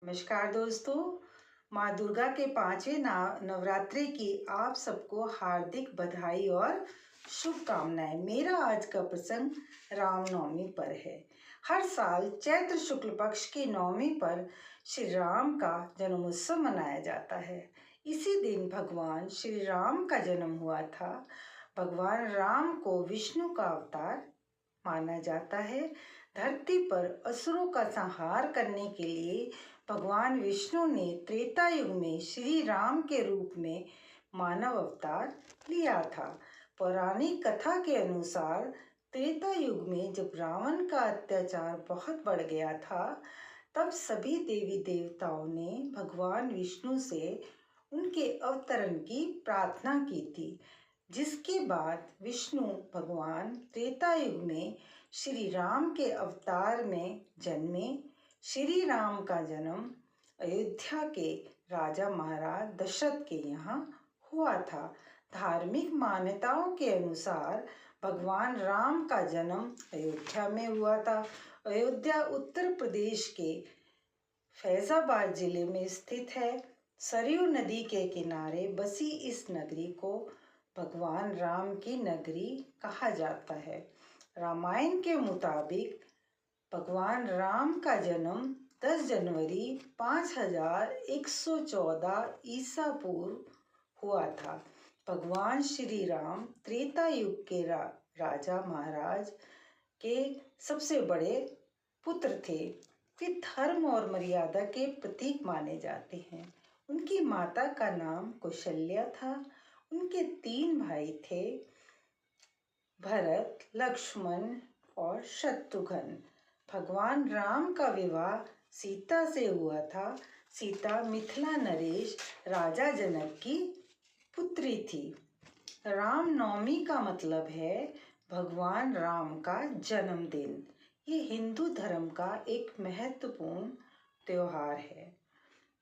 नमस्कार दोस्तों। माँ दुर्गा के पांचवें नवरात्रि की आप सबको हार्दिक बधाई और शुभकामनाएं। मेरा आज का प्रसंग रामनवमी पर है। हर साल चैत्र शुक्ल पक्ष की नवमी पर श्री राम का जन्मोत्सव मनाया जाता है। इसी दिन भगवान श्री राम का जन्म हुआ था। भगवान राम को विष्णु का अवतार माना जाता है। धरती पर असुरों का संहार करने के लिए भगवान विष्णु ने त्रेता युग में श्री राम के रूप में मानव अवतार लिया था। पौराणिक कथा के अनुसार त्रेता युग में जब रावण का अत्याचार बहुत बढ़ गया था, तब सभी देवी देवताओं ने भगवान विष्णु से उनके अवतरण की प्रार्थना की थी, जिसके बाद विष्णु भगवान त्रेता युग में श्री राम के अवतार में जन्मे। श्री राम का जन्म अयोध्या के राजा महाराज दशरथ के यहाँ हुआ था। धार्मिक मान्यताओं के अनुसार भगवान राम का जन्म अयोध्या में हुआ था। अयोध्या उत्तर प्रदेश के फैजाबाद जिले में स्थित है। सरयू नदी के किनारे बसी इस नगरी को भगवान राम की नगरी कहा जाता है। रामायण के मुताबिक भगवान राम का जन्म 10 जनवरी 5114 ईसा पूर्व हुआ था। भगवान श्री राम त्रेता युग के राजा महाराज के सबसे बड़े पुत्र थे। वे धर्म और मर्यादा के प्रतीक माने जाते हैं। उनकी माता का नाम कौशल्या था। उनके 3 भाई थे, भरत, लक्ष्मण और शत्रुघ्न। भगवान राम का विवाह सीता से हुआ था। सीता मिथिला नरेश राजा जनक की पुत्री थी। रामनवमी का मतलब है भगवान राम का जन्मदिन। ये हिंदू धर्म का एक महत्वपूर्ण त्योहार है।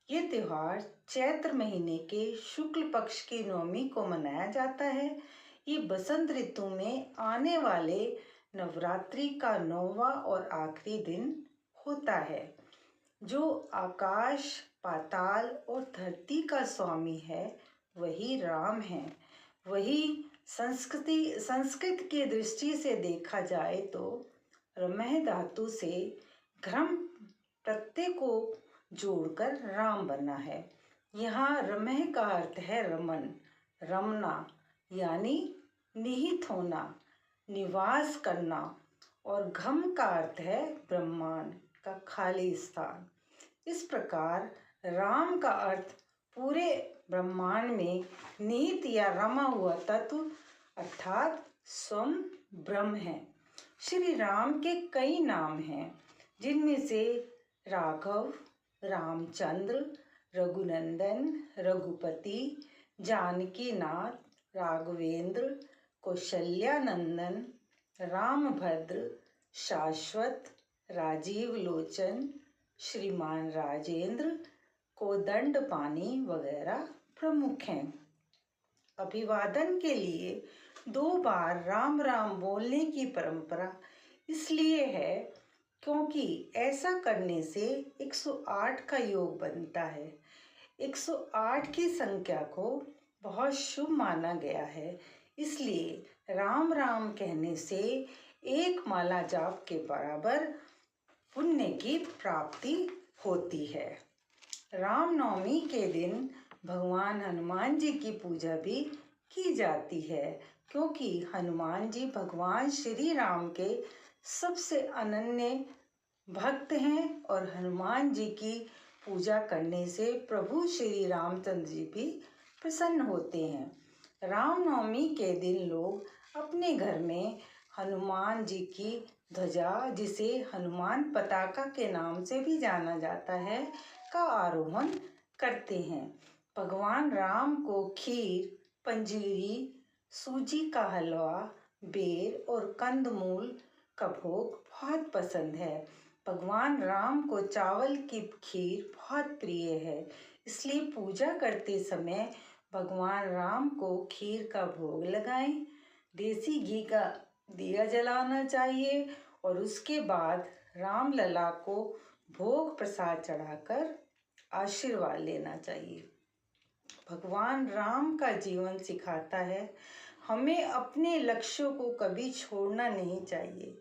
ये त्योहार चैत्र महीने के शुक्ल पक्ष की नवमी को मनाया जाता है। ये बसंत ऋतु में आने वाले नवरात्रि का 9वां और आखिरी दिन होता है। जो आकाश, पाताल और धरती का स्वामी है, वही राम है। वही संस्कृत की दृष्टि से देखा जाए तो रमः धातु से घ्रम प्रत्यय को जोड़कर राम बना है। यहाँ रमः का अर्थ है रमन, रमना, यानी निहित होना, निवास करना, और घम का अर्थ है ब्रह्मांड का खाली स्थान। इस प्रकार राम का अर्थ पूरे ब्रह्मांड में निहित या रमा हुआ तत्व अर्थात स्वयं ब्रह्म है। श्री राम के कई नाम हैं, जिनमें से राघव, रामचंद्र, रघुनंदन, रघुपति, जानकीनाथ, राघवेंद्र, कौशल्यानंदन, रामभद्र, शाश्वत, राजीव लोचन, श्रीमान राजेंद्र, कोदंडपाणि वगैरह प्रमुख हैं। अभिवादन के लिए 2 बार राम राम बोलने की परंपरा इसलिए है क्योंकि ऐसा करने से 108 का योग बनता है। 108 की संख्या को बहुत शुभ माना गया है। इसलिए राम राम कहने से एक माला जाप के बराबर पुण्य की प्राप्ति होती है। रामनवमी के दिन भगवान हनुमान जी की पूजा भी की जाती है, क्योंकि हनुमान जी भगवान श्री राम के सबसे अनन्य भक्त हैं और हनुमान जी की पूजा करने से प्रभु श्री रामचंद्र जी भी प्रसन्न होते हैं। रामनवमी के दिन लोग अपने घर में हनुमान जी की ध्वजा, जिसे हनुमान पताका के नाम से भी जाना जाता है, का आरोहण करते हैं। भगवान राम को खीर, पंजीरी, सूजी का हलवा, बेर और कंदमूल का भोग बहुत पसंद है। भगवान राम को चावल की खीर बहुत प्रिय है। इसलिए पूजा करते समय भगवान राम को खीर का भोग लगाएं। देसी घी का दिया जलाना चाहिए और उसके बाद रामलला को भोग प्रसाद चढ़ाकर आशीर्वाद लेना चाहिए। भगवान राम का जीवन सिखाता है हमें अपने लक्ष्यों को कभी छोड़ना नहीं चाहिए।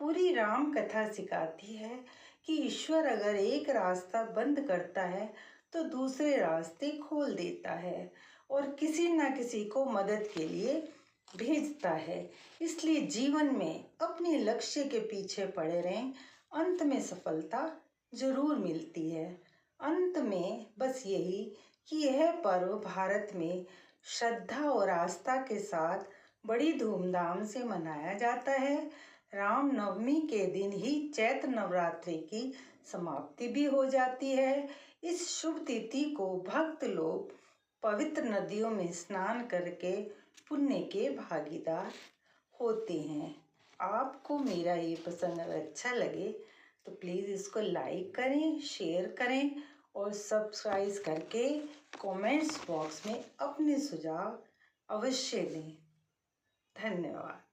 पूरी राम कथा सिखाती है कि ईश्वर अगर एक रास्ता बंद करता है तो दूसरे रास्ते खोल देता है और किसी न किसी को मदद के लिए भेजता है। इसलिए जीवन में अपने लक्ष्य के पीछे पड़े रहें, अंत में सफलता जरूर मिलती है। अंत में बस यही कि यह पर्व भारत में श्रद्धा और आस्था के साथ बड़ी धूमधाम से मनाया जाता है। राम नवमी के दिन ही चैत्र नवरात्रि की समाप्ति भी हो जाती है। इस शुभ तिथि को भक्त लोग पवित्र नदियों में स्नान करके पुण्य के भागीदार होते हैं। आपको मेरा ये प्रसंग अच्छा लगे तो प्लीज़ इसको लाइक करें, शेयर करें और सब्सक्राइब करके कमेंट्स बॉक्स में अपने सुझाव अवश्य दें। धन्यवाद।